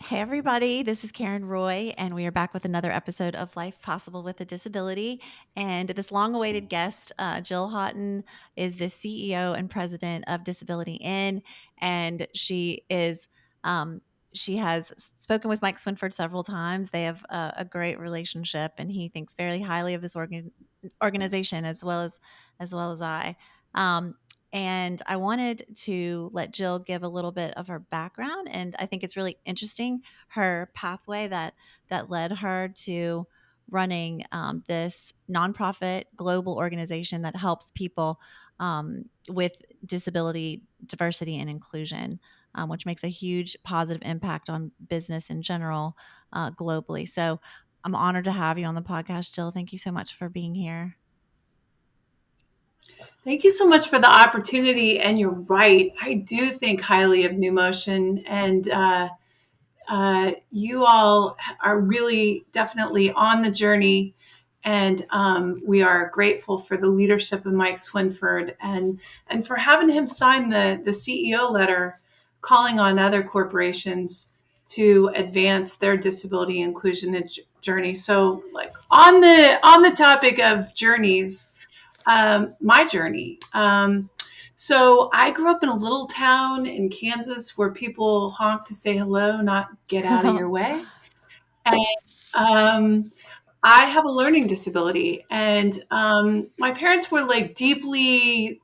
Hey, everybody, this is Karen Roy, and we are back with another episode of Life Possible with a Disability. And this long awaited guest, Jill Houghton, is the CEO and president of DisabilityIn. And um, she has spoken with Mike Swinford several times. They have a great relationship, and he thinks very highly of this organization as well as I. Um, and I wanted to let Jill give a little bit of her background. And I think it's really interesting, her pathway that led her to running this nonprofit global organization that helps people with disability, diversity, and inclusion, which makes a huge positive impact on business in general globally. So I'm honored to have you on the podcast, Jill. Thank you so much for being here. Thank you so much for the opportunity. And you're right. I do think highly of New Motion. And you all are really definitely on the journey. And we are grateful for the leadership of Mike Swinford and for having him sign the CEO letter calling on other corporations to advance their disability inclusion journey. So like on the topic of journeys, my journey. So I grew up in a little town in Kansas where people honk to say hello, not get out of your way. And I have a learning disability, and my parents were like deeply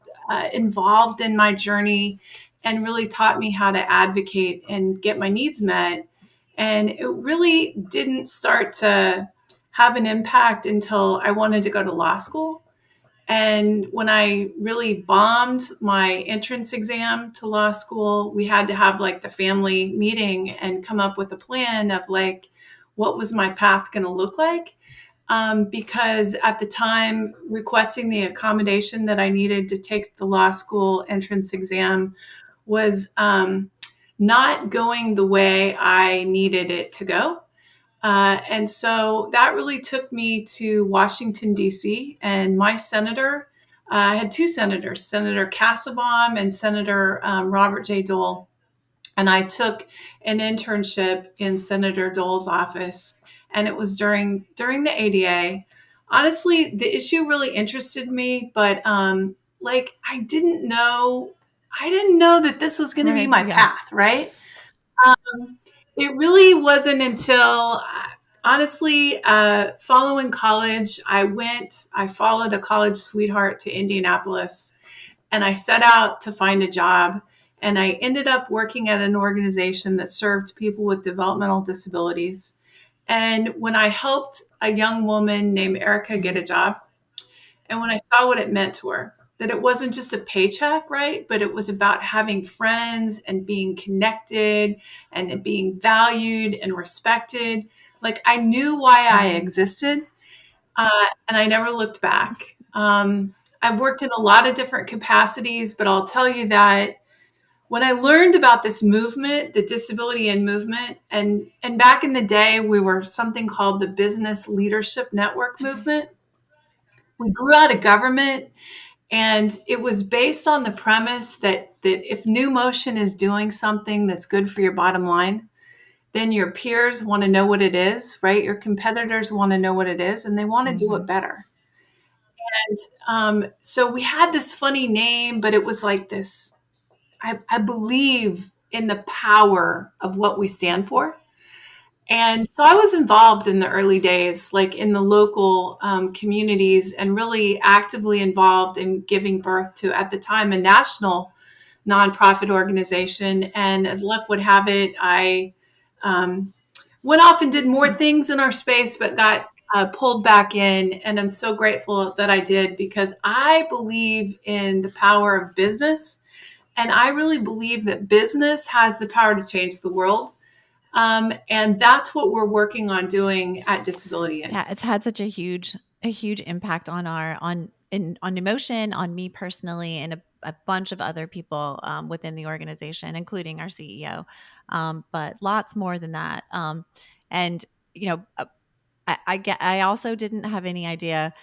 involved in my journey and really taught me how to advocate and get my needs met. And it really didn't start to have an impact until I wanted to go to law school. And when I really bombed my entrance exam to law school, we had to have like the family meeting and come up with a plan of like, what was my path going to look like? Because at the time, requesting the accommodation that I needed to take the law school entrance exam was not going the way I needed it to go. And so that really took me to Washington, D.C. And my senator, I had two senators, Senator Cassabaum and Senator Robert J. Dole. And I took an internship in Senator Dole's office. And it was during the ADA. Honestly, the issue really interested me, but like I didn't know that this was going to be Right. my Yeah. path, right? It really wasn't until, honestly, following college, I followed a college sweetheart to Indianapolis and I set out to find a job. And I ended up working at an organization that served people with developmental disabilities. And when I helped a young woman named Erica get a job, and when I saw what it meant to her, that it wasn't just a paycheck, right? But it was about having friends and being connected and being valued and respected. Like I knew why I Mhm. existed, uh, and I never looked back. I've worked in a lot of different capacities, but I'll tell you that when I learned about this movement, the disability in movement, and back in the day, we were something called the Business Leadership Network Okay. movement. We grew out of government. And it was based on the premise that if New Motion is doing something that's good for your bottom line, then your peers want to know what it is, right? Your competitors want to know what it is, and they want to do it Hmm. better. And so we had this funny name, but it was like this. I believe in the power of what we stand for. And so I was involved in the early days, like in the local communities, and really actively involved in giving birth to, at the time, a national nonprofit organization. And as luck would have it, I um, went off and did more things in our space, but got pulled back in. And I'm so grateful that I did because I believe in the power of business. And I really believe that business has the power to change the world. And that's what we're working on doing at Disability In. Yeah, it's had such a huge impact on on emotion, on me personally, and a bunch of other people within the organization, including our CEO. But lots more than that. And you know, I also didn't have any idea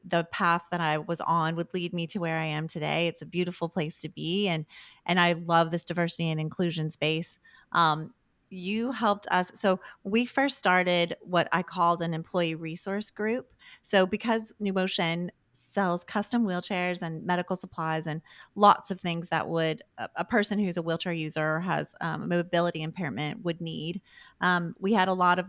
the path that I was on would lead me to where I am today. It's a beautiful place to be, and I love this diversity and inclusion space. Um, you helped us. So we first started what I called an employee resource group. So because New Motion sells custom wheelchairs and medical supplies and lots of things that would a person who's a wheelchair user or has a mobility impairment would need, we had a lot of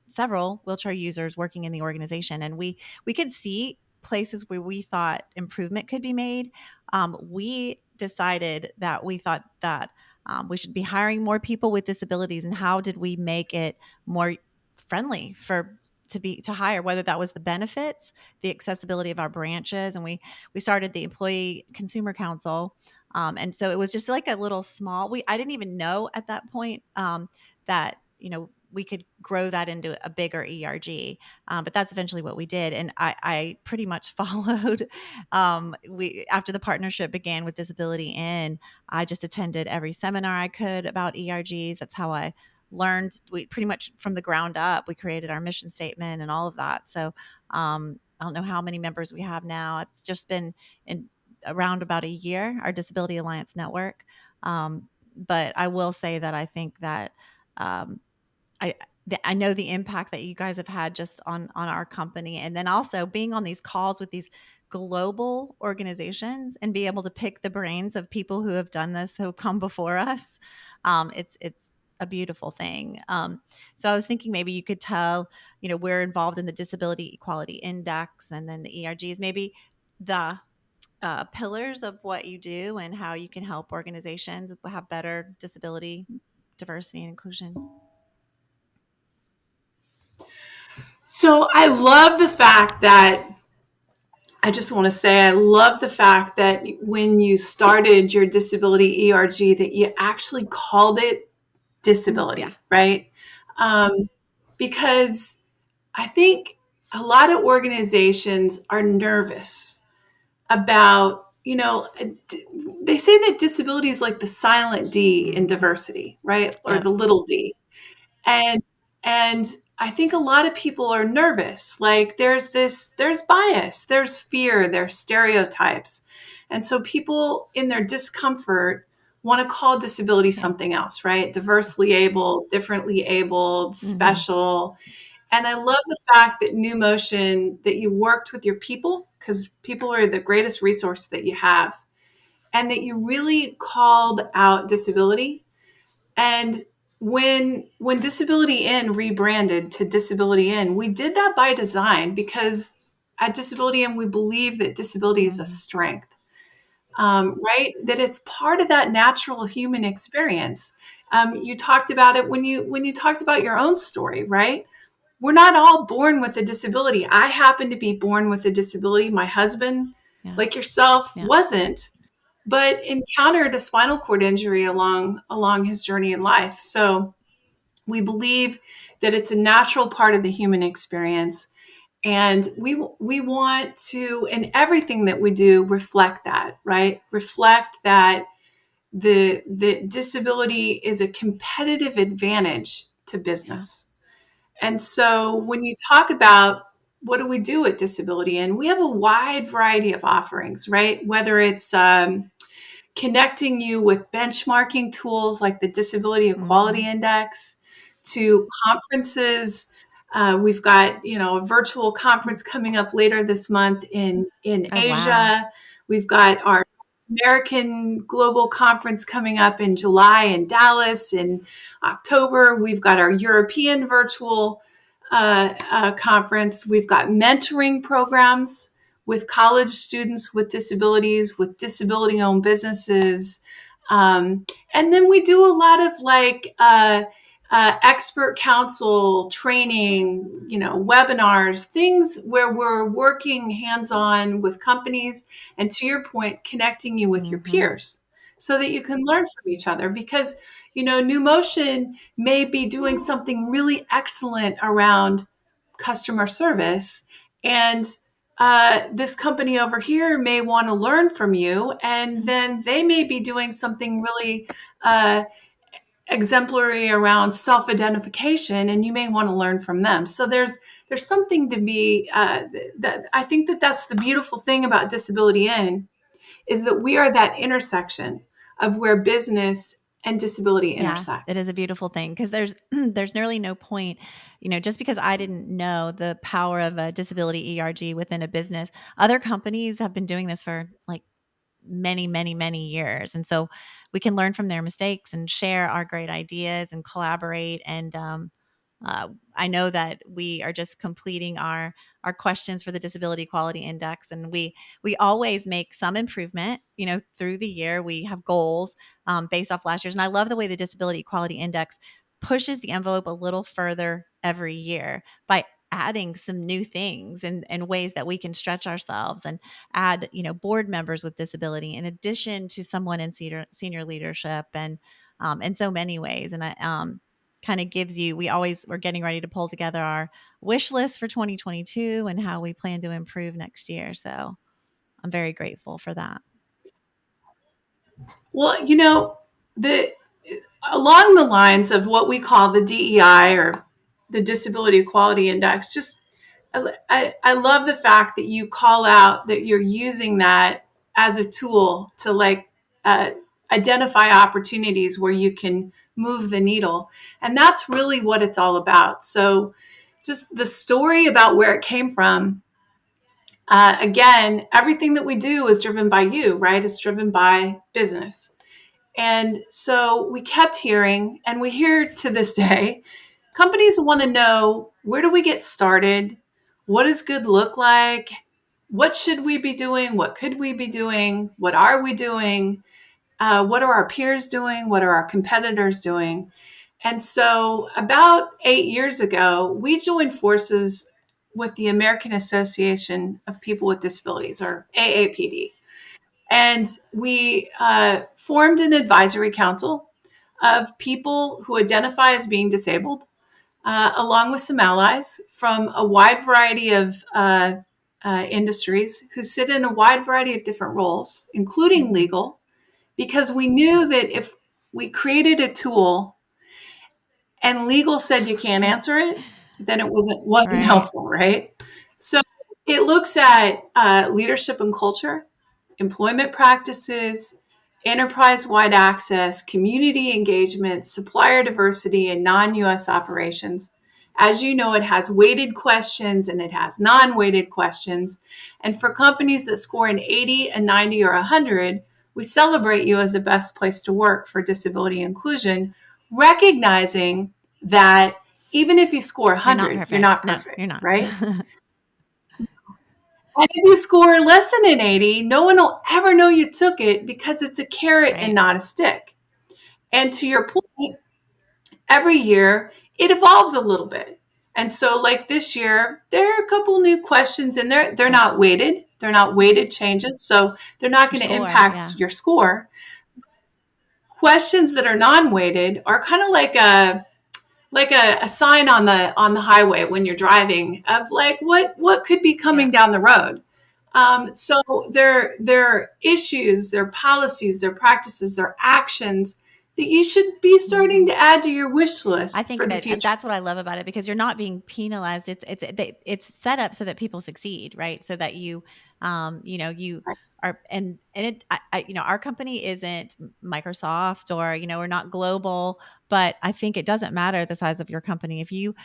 several wheelchair users working in the organization, and we could see places where we thought improvement could be made. We decided that we thought that we should be hiring more people with disabilities, and how did we make it more friendly for to hire, whether that was the benefits, the accessibility of our branches. And we started the Employee Consumer Council. And so it was just like a little small, we I didn't even know at that point that we could grow that into a bigger ERG. But that's eventually what we did. And I pretty much followed. We After the partnership began with Disability In, I just attended every seminar I could about ERGs. That's how I learned. We pretty much from the ground up, we created our mission statement and all of that. So I don't know how many members we have now. It's just been in around about a year, our Disability Alliance Network. But I will say that I think that um, I I know the impact that you guys have had just on our company, and then also being on these calls with these global organizations and be able to pick the brains of people who have done this, who have come before us. It's a beautiful thing. So I was thinking maybe you could tell, we're involved in the Disability Equality Index and then the ERGs, maybe the pillars of what you do and how you can help organizations have better disability, diversity, and inclusion. So I love the fact that I just want to say I love the fact that when you started your disability ERG that you actually called it Yeah. disability, right? Um, because I think a lot of organizations are nervous about, they say that disability is like the silent D in Mhm. diversity, right? Or Yep. the little d. And and I think a lot of people are nervous. Like there's bias, there's fear, there's stereotypes. And so people in their discomfort want to call disability Yeah. something else, right? Diversely abled, differently abled, Mhm. special. And I love the fact that New Motion, that you worked with your people, because people are the greatest resource that you have, and that you really called out disability. And when Disability In rebranded to Disability In, we did that by design because at Disability In we believe that disability is a Mhm. strength, right? That it's part of that natural human experience. You talked about it when you talked about your own story, right? We're not all born with a disability. I happen to be born with a disability. My husband, Yeah. like yourself, Yeah. wasn't, but encountered a spinal cord injury along his journey in life. So we believe that it's a natural part of the human experience, and we want to, in everything that we do, reflect that, right? Reflect that the disability is a competitive advantage to Yeah. business. And so when you talk about what do we do at Disability In, we have a wide variety of offerings, right? Whether it's connecting you with benchmarking tools like the Disability Equality Mhm. Index, to conferences. We've got a virtual Mm. conference coming up later this month in Oh, wow. Asia. We've got our American Global Conference coming up in July in Dallas. In October, we've got our European virtual conference. We've got mentoring programs with college students with disabilities, with disability owned businesses. And then we do a lot of expert counsel training, webinars, things where we're working hands on with companies. And to your point, connecting you with your Mhm. peers so that you can learn from each other. Because, New Motion may be doing something really excellent around customer service. And this company over here may want to learn from you, and Mhm. then they may be doing something really uh, exemplary around self-identification, and you may want to learn from them. So there's something to be that I think that's the beautiful thing about Disability In, is that we are that intersection of where business and disability Yeah, it intersect. is a beautiful thing because there's there's nearly no point, just because I didn't know the power of a disability ERG within a business. Other companies have been doing this for like many, many, many years. And so we can learn from their mistakes and share our great ideas and collaborate. And I know that we are just completing our questions for the Disability Quality Index, and we always make some improvement. Through the year, we have goals based off last year's, and I love the way the Disability Quality Index pushes the envelope a little further every year by adding some new things and ways that we can stretch ourselves and add board members with disability in addition to someone in senior leadership and in so many ways. And I kind of gives you, we're getting ready to pull together our wish list for 2022 and how we plan to improve next year. So I'm very grateful for that. Well, the along the lines of what we call the DEI, or the Disability Equality Index, just I love the fact that you call out that you're using that as a tool to uh, identify opportunities where you can move the needle. And that's really what it's all about. So just the story about where it came from. Again, everything that we do is driven by you, right? It's driven by business. And so we kept hearing, and we hear to this day, companies want to know, where do we get started? What does good look like? What should we be doing? What could we be doing? What are we doing? What are our peers doing? What are our competitors doing? And so about 8 years ago, we joined forces with the American Association of People with Disabilities, or AAPD. And we formed an advisory council of people who identify as being disabled, along with some allies from a wide variety of industries who sit in a wide variety of different roles, including Mhm. legal, because we knew that if we created a tool and legal said you can't answer it, then it wasn't Right. helpful, right? So it looks at leadership and culture, employment practices, enterprise-wide access, community engagement, supplier diversity, and non-US operations. As you know, it has weighted questions and it has non-weighted questions. And for companies that score an 80, a 90, or 100, we celebrate you as the best place to work for disability inclusion, recognizing that even if you score You're not 100, you're perfect. not No, you're perfect, not. right? And if you score less than an 80, no one will ever know you took it because it's a carrot and Right. not a stick. And to your point, every year it evolves a little bit. And so, like this year, there are a couple new questions in there. They're Yep. not weighted, they're not weighted changes. So they're not Your going to score. impact Yeah. your score. Questions that are non-weighted are kind of like a sign on the highway when you're driving, of like what could be coming Yep. down the road. So their issues, their policies, their practices, their actions that you should be starting Mhm. to add to your wish I list for think the that future. that's what I love about it because you're not being penalized. It's set up so that people succeed, right? So that you are, and our company isn't Microsoft, or we're not global, but I think it doesn't matter the size of your company. If you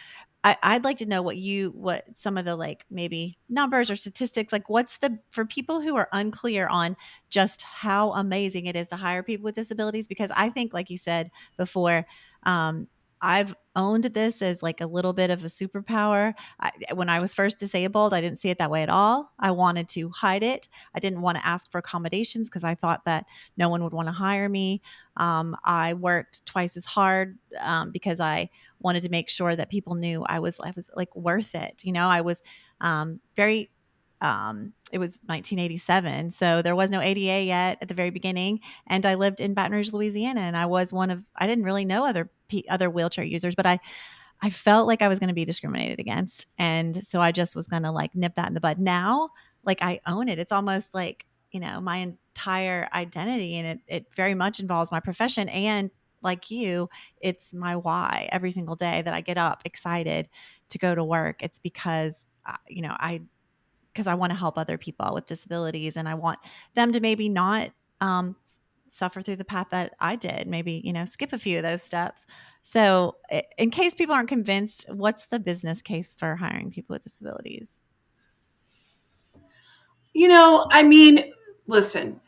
I'd like to know what some of the, like, maybe numbers or statistics, like what's the for people who are unclear on just how amazing it is to hire people with disabilities, because I think, like you said before, um, I've owned this as like a little bit of a superpower. When I was first disabled, I didn't see it that way at all. I wanted to hide it. I didn't want to ask for accommodations because I thought that no one would want to hire me. I worked twice as hard because I wanted to make sure that people knew I was like worth it. I was very it was 1987, so there was no ADA yet at the very beginning, and I lived in Baton Rouge, Louisiana, and I didn't really know other wheelchair users, but I felt like I was going to be discriminated against. And so I just was going to like nip that in the bud. Now, like, I own it. It's almost like, my entire identity. And it very much involves my profession. And like you, it's my why every single day that I get up excited to go to work. It's because, because I want to help other people with disabilities, and I want them to maybe not, um, suffer through the path that I did, maybe, skip a few of those steps. So, in case people aren't convinced, what's the business case for hiring people with disabilities? I mean, listen,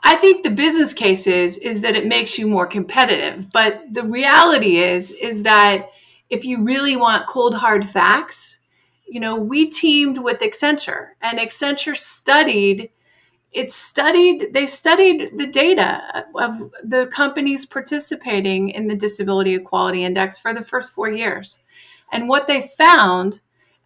I think the business case is that it makes you more competitive. But the reality is that if you really want cold hard facts, we teamed with Accenture, and Accenture they studied the data of the companies participating in the Disability Equality Index for the first 4 years. And what they found,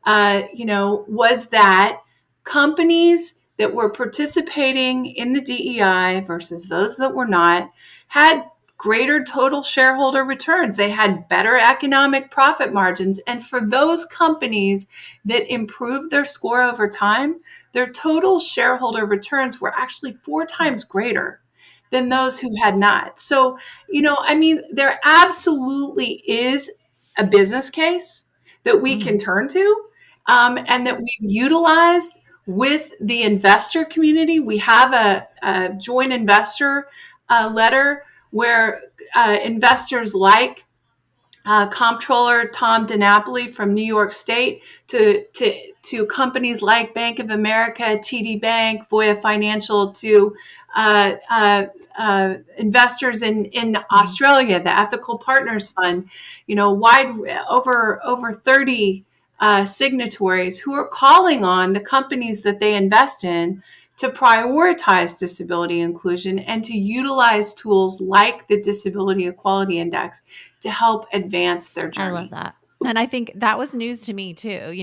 was that companies that were participating in the DEI versus those that were not had greater total shareholder returns. They had better economic profit margins. And for those companies that improved their score over time, their total shareholder returns were actually 4 times greater than those who had not. So, there absolutely is a business case that we can Mm, turn to, and that we've utilized with the investor community. We have a joint investor letter where investors like Comptroller Tom DiNapoli from New York State to companies like Bank of America, TD Bank, Voya Financial, to investors in mm. Australia, the Ethical Partners Fund, wide over 30 signatories who are calling on the companies that they invest in to prioritize disability inclusion and to utilize tools like the Disability Equality Index to help advance their I love journey. that. And I think that was news to me too.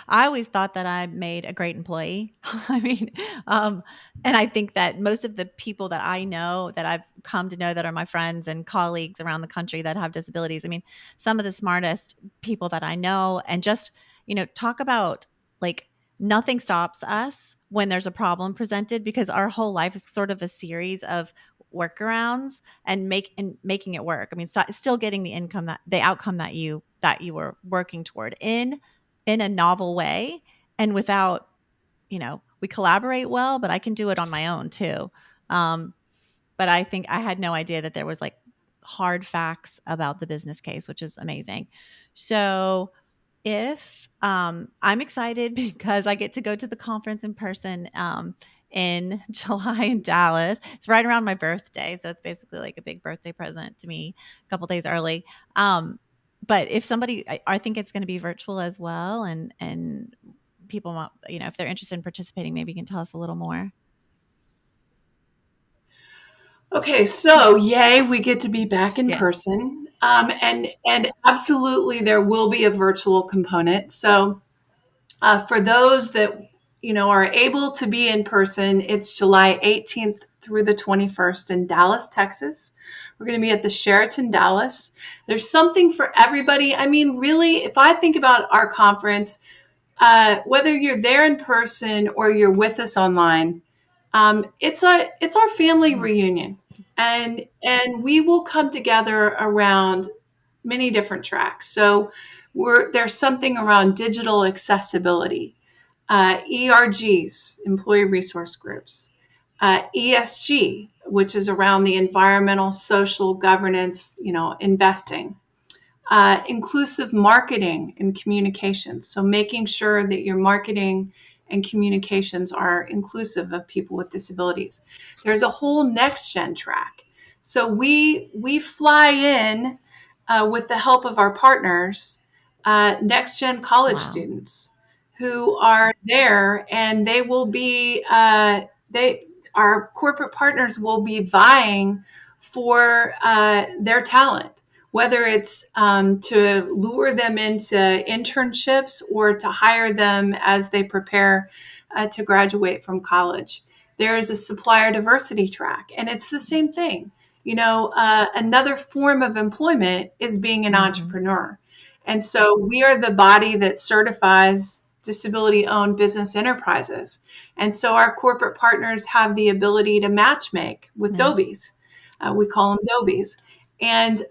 I always thought that I made a great employee. I mean, um, and I think that most of the people that I know that I've come to know that are my friends and colleagues around the country that have disabilities, I mean, some of the smartest people that I know, and just, talk about like nothing stops us when there's a problem presented, because our whole life is sort of a series of workarounds and making it work. I mean, still getting the outcome that you were working toward in a novel way, and without, we collaborate well, but I can do it on my own too. Um, but I think I had no idea that there was like hard facts about the business case, which is amazing. So if I'm excited because I get to go to the conference in person in July in Dallas. It's right around my birthday, so it's basically like a big birthday present to me, a couple days early. Um, but if somebody, I think it's going to be virtual as well, and people want, if they're interested in participating, maybe you can tell us a little more. Okay, so yay, we get to be back in Yeah. person, and absolutely there will be a virtual component. So for those that are able to be in person, it's July 18th through the 21st in Dallas, Texas. We're going to be at the Sheraton Dallas. There's something for everybody. I mean, really, if I think about our conference, whether you're there in person or you're with us online, it's our family Mhm. reunion, and we will come together around many different tracks. So there's something around digital accessibility, ERGs, employee resource groups, ESG, which is around the environmental, social governance, investing, inclusive marketing and communications. So making sure that your marketing and communications are inclusive of people with disabilities. There's a whole next gen track. So we fly in with the help of our partners, next gen college Wow. students who are there, and they will be they our corporate partners will be vying for their talent, whether it's to lure them into internships or to hire them as they prepare to graduate from college. There is a supplier diversity track, and it's the same thing. Another form of employment is being an Hmm. entrepreneur. And so we are the body that certifies disability owned business enterprises. And so our corporate partners have the ability to match make with Yeah. Dobies. We call them Dobies. And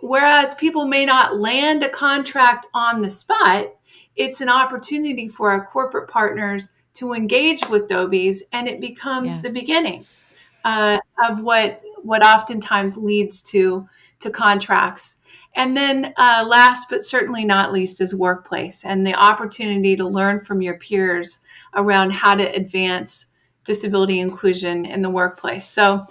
whereas people may not land a contract on the spot, it's an opportunity for our corporate partners to engage with Dobies, and it becomes the Yes. beginning of what oftentimes leads to contracts. And then last but certainly not least is workplace and the opportunity to learn from your peers around how to advance disability inclusion in the workplace. So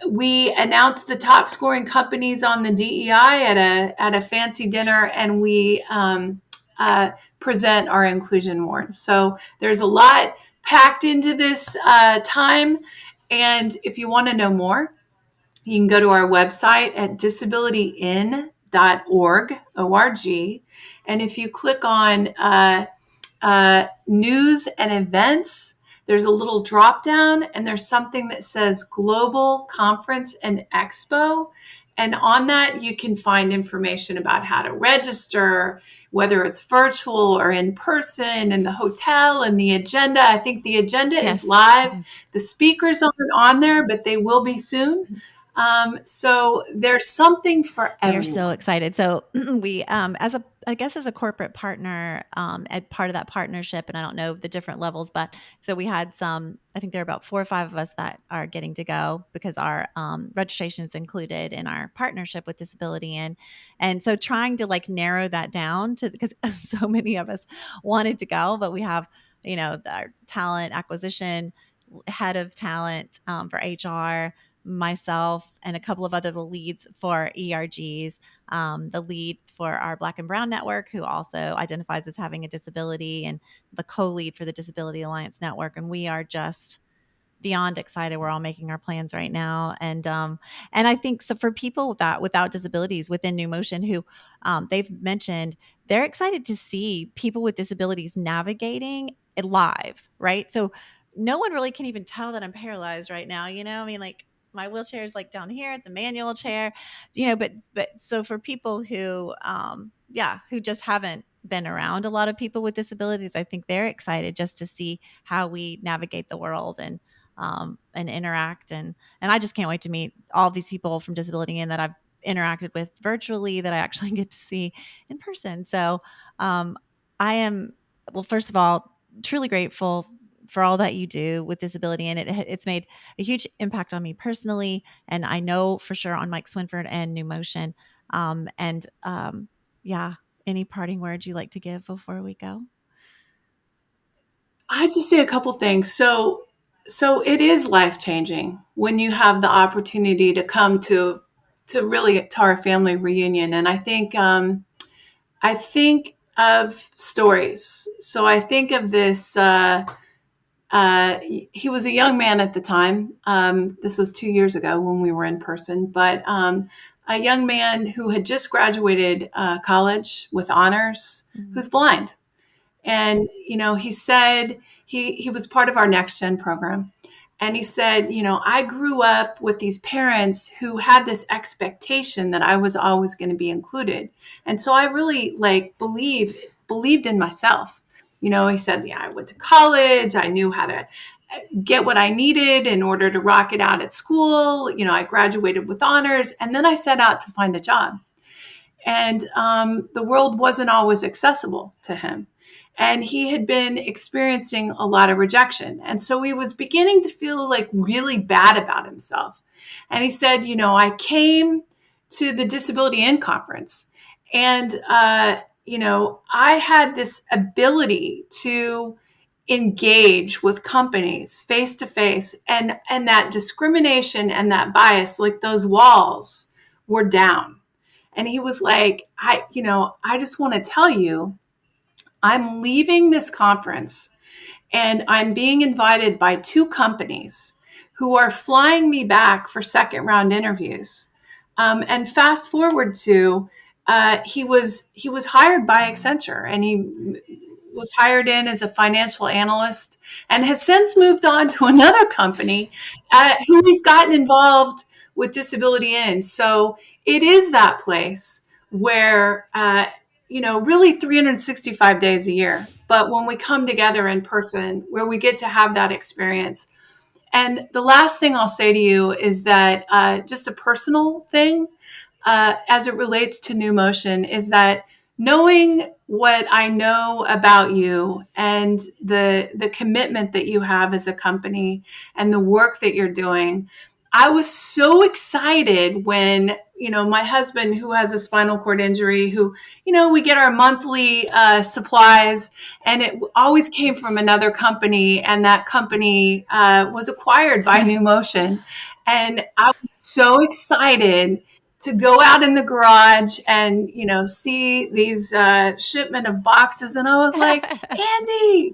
we announced the top scoring companies on the DEI at a fancy dinner, and we present our inclusion awards. So there's a lot packed into this time, and if you want to know more, you can go to our website at disabilityin.org, O-R-G, and if you click on news and events, there's a little drop down and there's something that says Global Conference and Expo. And on that, you can find information about how to register, whether it's virtual or in person, and the hotel and the agenda. I think the agenda is Yes. live. The speakers aren't on there, but they will be soon. So there's something for We are so everyone. excited. So we, I guess, as a corporate partner, at part of that partnership, and I don't know the different levels, but so we had some. I think there are about 4 or 5 of us that are getting to go because our registration is included in our partnership with Disability and so trying to like narrow that down to because so many of us wanted to go, but we have our talent acquisition head of talent for HR, myself, and a couple of other the leads for ERGs, the lead for our Black and Brown Network, who also identifies as having a disability, and the co-lead for the Disability Alliance Network. And we are just beyond excited. We're all making our plans right now, and I think so for people without disabilities within New Motion, who they've mentioned they're excited to see people with disabilities navigating it live, right? So no one really can even tell that I'm paralyzed right now. I mean, like my wheelchair is like down here; it's a manual chair, But so for people who, who just haven't been around a lot of people with disabilities, I think they're excited just to see how we navigate the world and interact and I just can't wait to meet all these people from Disability and that I've interacted with virtually that I actually get to see in person. So um, I am well, first of all, truly grateful for all that you do with disability, and it's made a huge impact on me personally, and I know for sure on Mike Swinford and New Motion. And yeah, any parting words you like to give before we go? I just say a couple things. So it is life changing when you have the opportunity to come to really to our family reunion, and I think of stories. So I think of this. He was a young man at the time. This was 2 years ago when we were in person, but a young man who had just graduated college with honors, Mhm. who's blind. And, he said he was part of our NextGen program. And he said, I grew up with these parents who had this expectation that I was always going to be included. And so I really believed in myself. He said, yeah, I went to college. I knew how to get what I needed in order to rock it out at school. I graduated with honors. And then I set out to find a job. And the world wasn't always accessible to him. And he had been experiencing a lot of rejection. And so he was beginning to feel like really bad about himself. And he said, I came to the DisabilityIn Conference and, I had this ability to engage with companies face to face, and that discrimination and that bias, like those walls were down. And he was like, I just want to tell you, I'm leaving this conference and I'm being invited by 2 companies who are flying me back for second round interviews. And fast forward to he was hired by Accenture, and he was hired in as a financial analyst and has since moved on to another company who has gotten involved with Disability In. So it is that place where really 365 days a year. But when we come together in person, where we get to have that experience. And the last thing I'll say to you is that just a personal thing as it relates to New Motion is that knowing what I know about you and the commitment that you have as a company and the work that you're doing. I was so excited when, my husband, who has a spinal cord injury, who, we get our monthly supplies, and it always came from another company, and that company was acquired by New Motion. And I was so excited to go out in the garage and see these shipment of boxes, and I was like, Andy,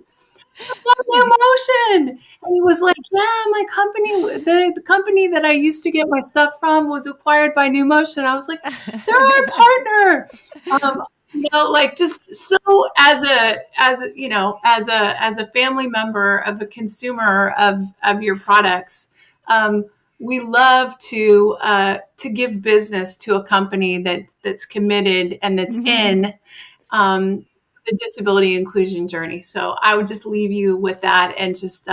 New Motion. And he was like, yeah, my company, the company that I used to get my stuff from was acquired by New Motion. I was like, they're our partner. Like, just so, as a family member of a consumer of your products, we love to give business to a company that's committed and that's in um, the disability inclusion journey. So I would just leave you with that, and just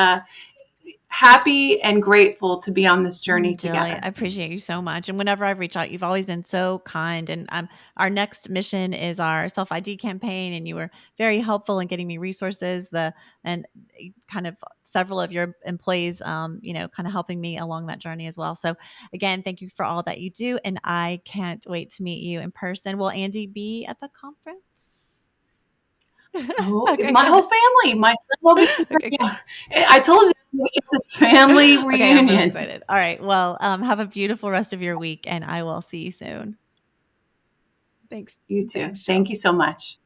happy and grateful to be on this journey Jill, I together. appreciate you so much. And whenever I've reached out, you've always been so kind. And our next mission is our self ID campaign, and you were very helpful in getting me resources. And kind of several of your employees, kind of helping me along that journey as well. So again, thank you for all that you do, and I can't wait to meet you in person. Will Andy be at the conference? Oh, Okay, my whole good. family, my son will be there. Okay, good. Yeah, I told you it's a family Okay, I'm really reunion. excited. All right. Well, have a beautiful rest of your week, and I will see you soon. Thanks. You too. Thanks, Thank Jill. you so much.